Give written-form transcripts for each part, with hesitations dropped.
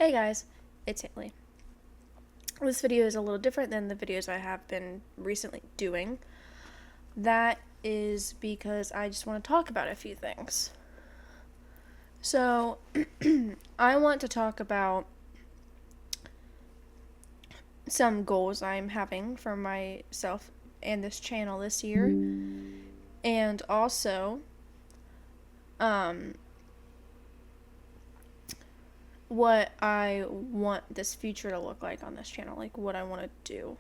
Hey guys, it's Haley. This video is a little different than the videos I have been recently doing. That is because I just want to talk about a few things. So, I want to talk about some goals I'm having for myself and this channel this year, and also, um, what I want this future to look like on this channel, like what I want to do.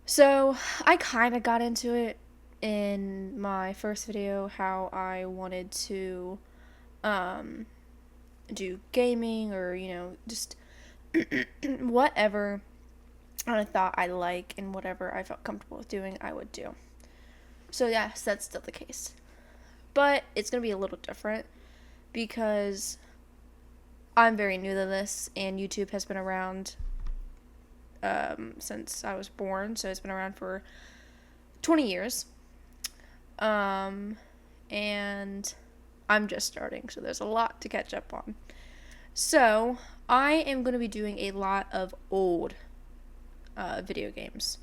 So, I kind of got into it in my first video, how I wanted to um, do gaming or, just whatever I thought I like and whatever I felt comfortable with doing, I would do. So, yes, that's still the case. But it's going to be a little different because I'm very new to this and YouTube has been around since I was born, so it's been around for 20 years. And I'm just starting, so there's a lot to catch up on. So, I am going to be doing a lot of old video games.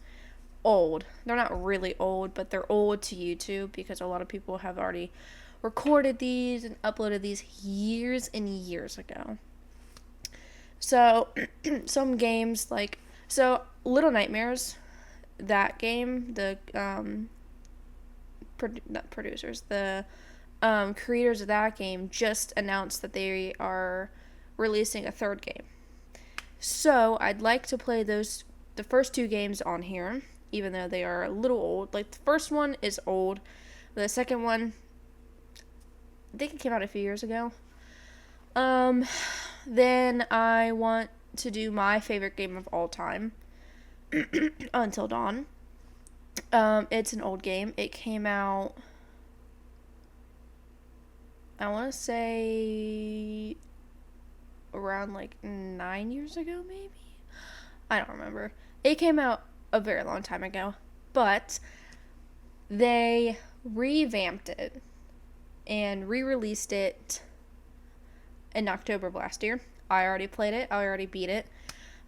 Old. They're not really old, but they're old to YouTube because a lot of people have already recorded these and uploaded these years and years ago. So, some games like Little Nightmares, that game, the not producers, the creators of that game just announced that they are releasing a third game. So I'd like to play the first two games on here, even though they are a little old. Like the first one is old, the second one, I think it came out a few years ago. Then I want to do my favorite game of all time, Until Dawn. It's an old game. It came out, I want to say, around like 9 years ago, maybe? I don't remember. It came out a very long time ago, but they revamped it and re-released it in October of last year. I already played it. I already beat it.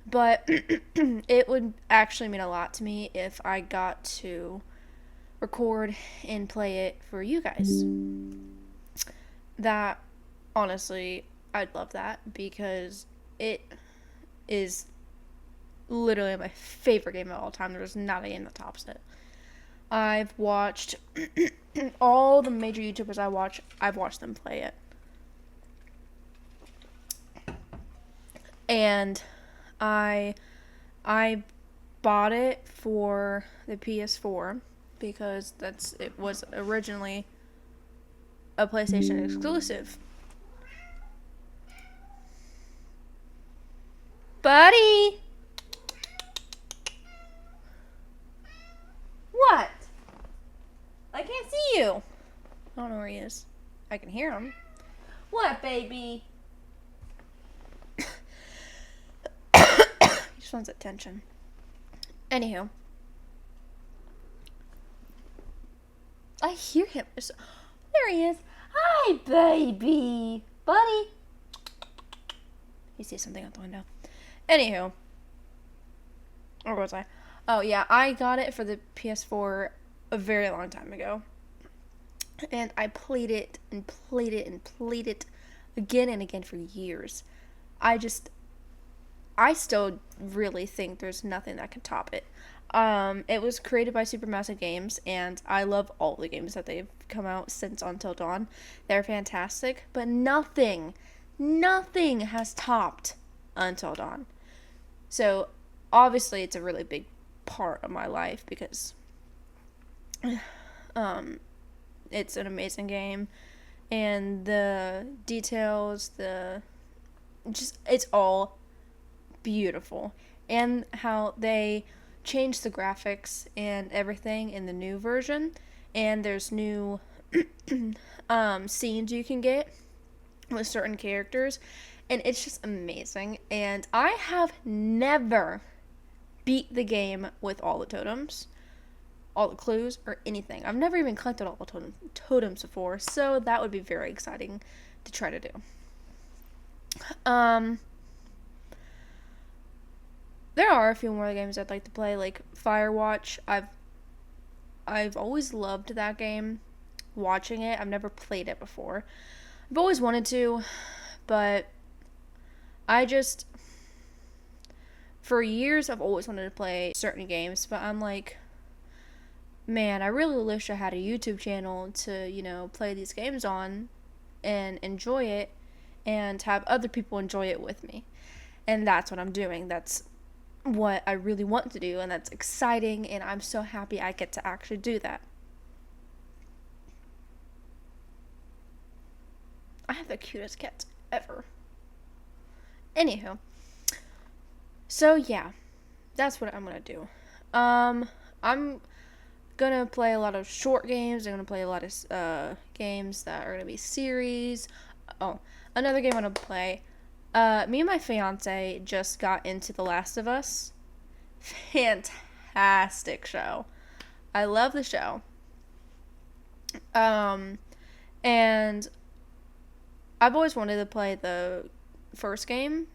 But it would actually mean a lot to me if I got to record and play it for you guys. That, honestly, I'd love that because it is literally my favorite game of all time. There's not a game that tops it. I've watched all the major YouTubers I've watched them play it. And I bought it for the PS4 because it was originally a PlayStation exclusive. Buddy! What? I can't see you. I don't know where he is. I can hear him. What, baby? He just wants attention. Anywho. I hear him. There he is. Hi, baby. Buddy. He sees something out the window. Anywho. Where was I? Oh, yeah. I got it for the PS4 a very long time ago. And I played it and played it and played it again and again for years. I still really think there's nothing that can top it. It was created by Supermassive Games, and I love all the games that they've come out since Until Dawn. They're fantastic, but nothing has topped Until Dawn. So, obviously, it's a really big part of my life because it's an amazing game, and the details, it's all beautiful, and how they changed the graphics and everything in the new version, and there's new scenes you can get with certain characters, and it's just amazing. And I have never beat the game with all the totems, all the clues, or anything. I've never even collected all the totems before, so that would be very exciting to try to do. there are a few more games I'd like to play, like Firewatch. I've always loved that game. Watching it, I've never played it before. I've always wanted to, but I just, for years I've always wanted to play certain games, but I'm like, man, I really wish I had a YouTube channel to, play these games on and enjoy it and have other people enjoy it with me. And that's what I'm doing. That's what I really want to do, and that's exciting, and I'm so happy I get to actually do that. I have the cutest cats ever. Anywho, so yeah, that's what I'm gonna do. I'm gonna play a lot of short games. I'm gonna play a lot of games that are gonna be series. Oh, another game I'm gonna play. Me and my fiance just got into The Last of Us. Fantastic show. I love the show. And I've always wanted to play the first game,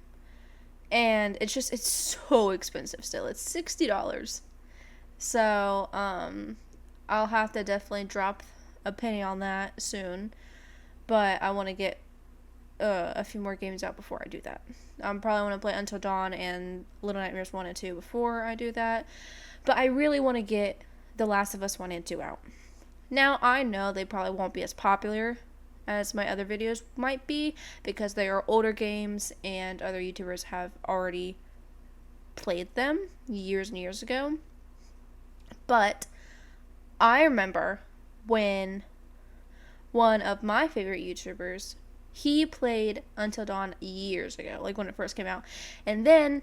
and it's so expensive still. It's $60. So, I'll have to definitely drop a penny on that soon, but I want to get a few more games out before I do that. I'm probably want to play Until Dawn and Little Nightmares 1 and 2 before I do that, but I really want to get The Last of Us 1 and 2 out. Now, I know they probably won't be as popular as my other videos might be, because they are older games and other YouTubers have already played them years and years ago. But I remember when one of my favorite YouTubers, he played Until Dawn years ago, like when it first came out. And then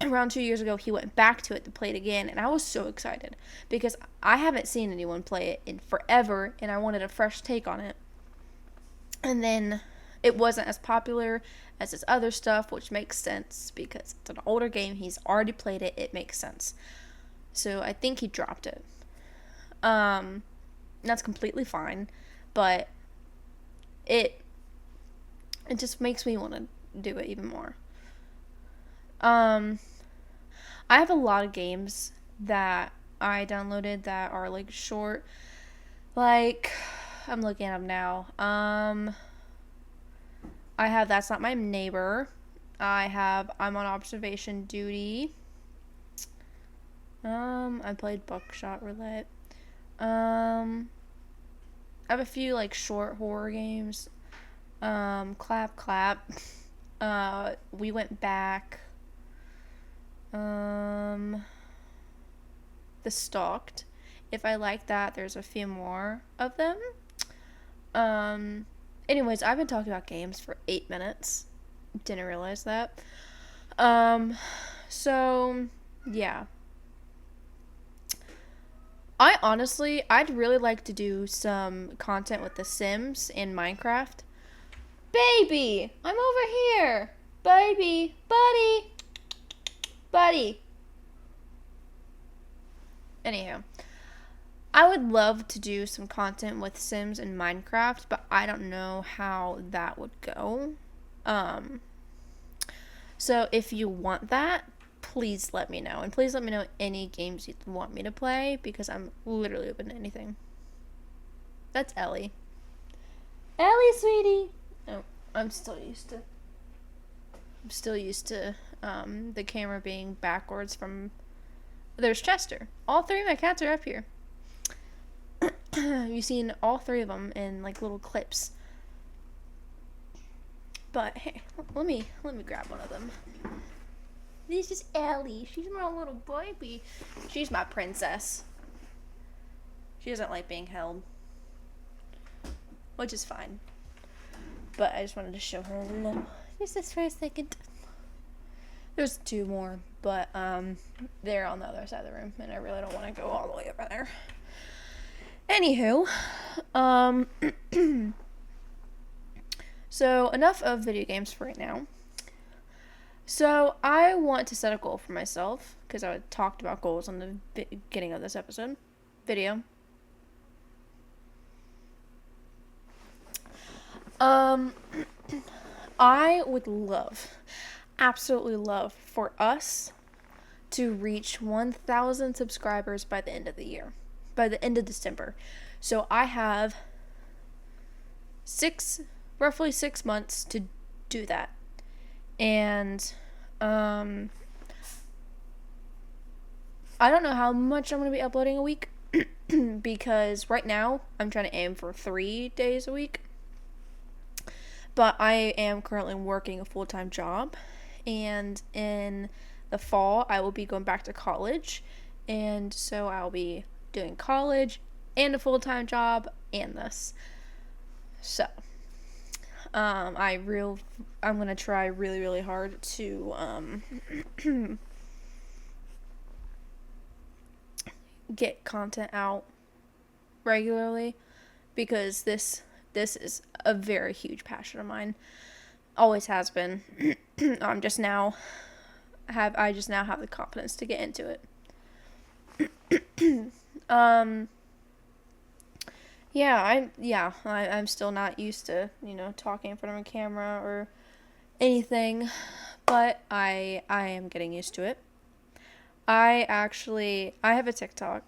around 2 years ago, he went back to it to play it again, and I was so excited because I haven't seen anyone play it in forever, and I wanted a fresh take on it. And then it wasn't as popular as his other stuff, which makes sense because it's an older game. He's already played it. It makes sense. So I think he dropped it. That's completely fine, but it just makes me want to do it even more. I have a lot of games that I downloaded that are like short. Like, I'm looking at them now. I have That's Not My Neighbor. I have I'm on Observation Duty. I played Buckshot Roulette. I have a few like short horror games. Clap Clap. We Went Back. The Stalked. If I like that, there's a few more of them. Anyways, I've been talking about games for 8 minutes. Didn't realize that. So, yeah. I'd really like to do some content with The Sims and Minecraft. Baby! I'm over here! Baby! Buddy! Buddy! Anywho. I would love to do some content with Sims and Minecraft, but I don't know how that would go. So if you want that, please let me know. And please let me know any games you want me to play, because I'm literally open to anything. That's Ellie. Ellie, sweetie! Oh, I'm still used to the camera being backwards from... There's Chester. All 3 of my cats are up here. You've seen all 3 of them in like little clips. But hey, let me grab one of them. This is Ellie. She's my little baby. She's my princess. She doesn't like being held, which is fine. But I just wanted to show her a little. Just for a second. There's 2 more, but they're on the other side of the room, and I really don't want to go all the way over there. Anywho, so enough of video games for right now. So I want to set a goal for myself, because I talked about goals on the beginning of this video. I would absolutely love for us to reach 1,000 subscribers by the end of the year, by the end of December. So I have roughly 6 months to do that. And I don't know how much I'm going to be uploading a week because right now I'm trying to aim for 3 days a week. But I am currently working a full-time job, and in the fall I will be going back to college, and so I'll be doing college and a full-time job and this. So I'm gonna try really, really hard to get content out regularly, because this is a very huge passion of mine. Always has been. I just now have the confidence to get into it. I'm still not used to, talking in front of a camera or anything, but I am getting used to it. I have a TikTok,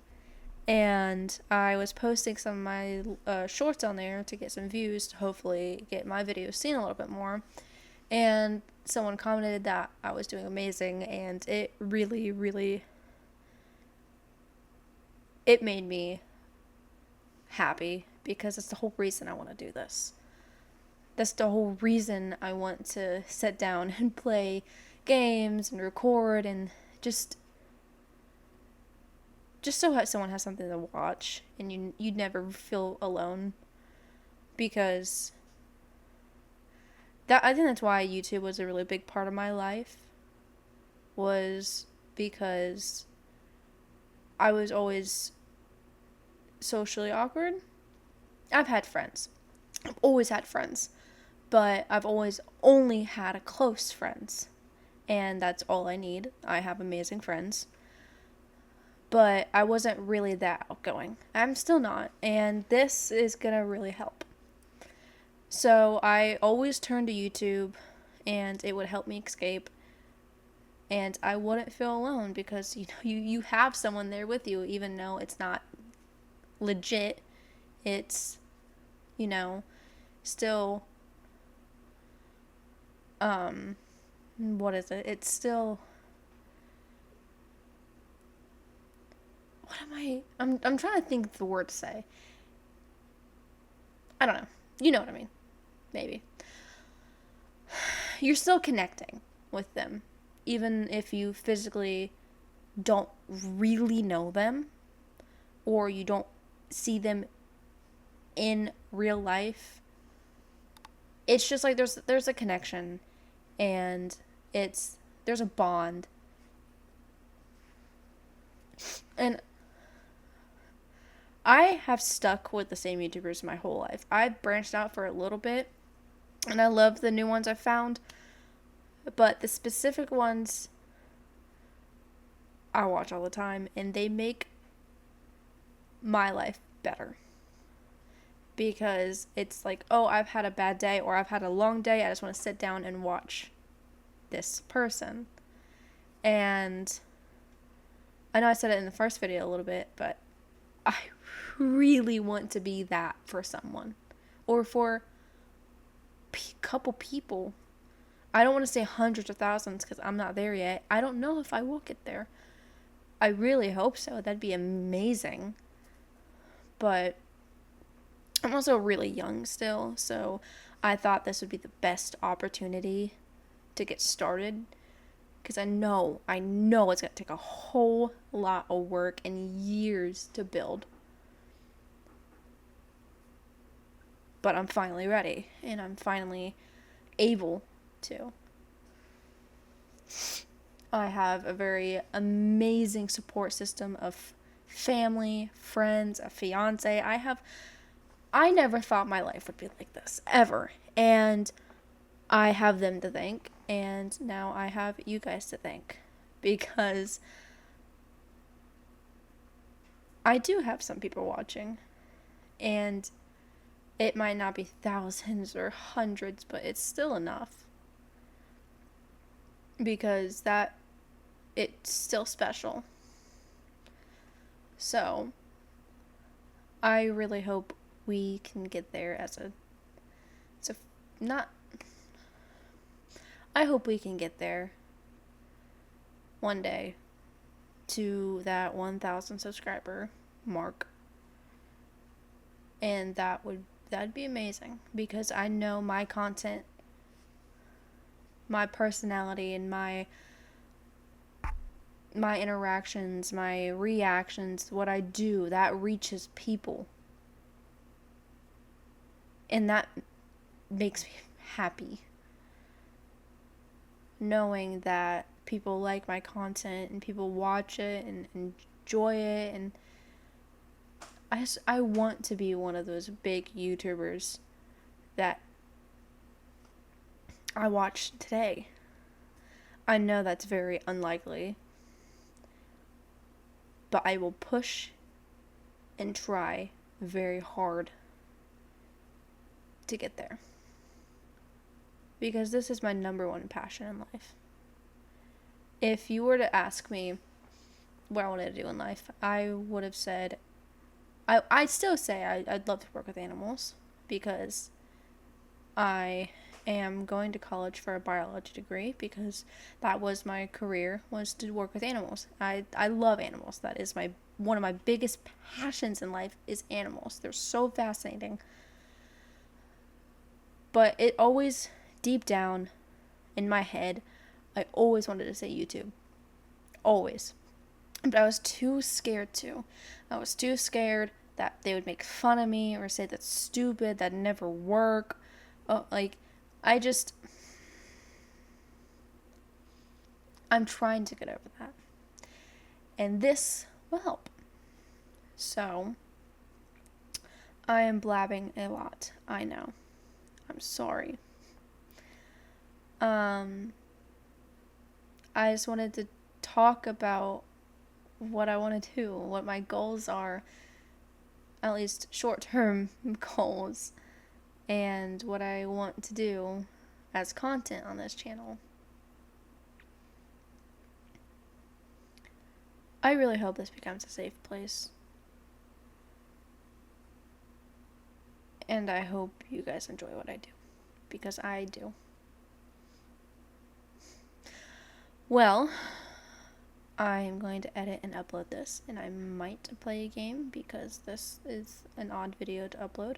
and I was posting some of my shorts on there to get some views, to hopefully get my videos seen a little bit more. And someone commented that I was doing amazing, and it really, really, it made me happy, because it's the whole reason I want to do this. That's the whole reason I want to sit down and play games and record, and just so someone has something to watch, and you never feel alone. Because I think that's why YouTube was a really big part of my life, was because I was always socially awkward. I've had friends. I've always had friends. But I've always only had close friends. And that's all I need. I have amazing friends. But I wasn't really that outgoing. I'm still not. And this is going to really help. So I always turn to YouTube, and it would help me escape. And I wouldn't feel alone, because you have someone there with you, even though it's not legit. It's, still, what is it? It's still, I'm trying to think of the word to say. I don't know. You know what I mean. Maybe. You're still connecting with them, even if you physically don't really know them, or you don't see them in real life. It's just like there's a connection, and there's a bond. And I have stuck with the same YouTubers my whole life. I've branched out for a little bit, and I love the new ones I've found, but the specific ones I watch all the time, and they make my life better. Because it's like, oh, I've had a bad day, or I've had a long day, I just want to sit down and watch this person. And I know I said it in the first video a little bit, but I really want to be that for someone, or for a couple people. I don't want to say hundreds of thousands, because I'm not there yet. I don't know if I will get there. I really hope so. That'd be amazing. But I'm also really young still, so I thought this would be the best opportunity to get started, because I know it's going to take a whole lot of work and years to build. But I'm finally ready, and I'm finally able to. I have a very amazing support system of family, friends, a fiance. I never thought my life would be like this, ever. And I have them to thank, and now I have you guys to thank, because I do have some people watching, and it might not be thousands or hundreds, but it's still enough. Because that it's still special. So, I really hope we can get there not, I hope we can get there one day to that 1,000 subscriber mark. And that'd be amazing, because I know my content, my personality, and my interactions, my reactions, what I do, that reaches people. And that makes me happy. Knowing that people like my content and people watch it and enjoy it, and I want to be one of those big YouTubers that I watched today. I know that's very unlikely, but I will push and try very hard to get there. Because this is my number one passion in life. If you were to ask me what I wanted to do in life, I would have said, I'd still say I'd love to work with animals, because I am going to college for a biology degree, because that was my career, was to work with animals. I love animals. That is one of my biggest passions in life is animals. They're so fascinating. But it always, deep down in my head, I always wanted to say YouTube. Always. But I was too scared to. I was too scared that they would make fun of me or say that's stupid, that'd never work. I'm trying to get over that. And this will help. So, I am blabbing a lot. I know. I'm sorry. I just wanted to talk about what I want to do, what my goals are, at least short-term goals, and what I want to do as content on this channel. I really hope this becomes a safe place. And I hope you guys enjoy what I do, because I do. Well, I am going to edit and upload this, and I might play a game, because this is an odd video to upload.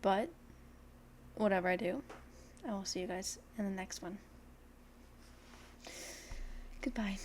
But whatever I do, I will see you guys in the next one. Goodbye.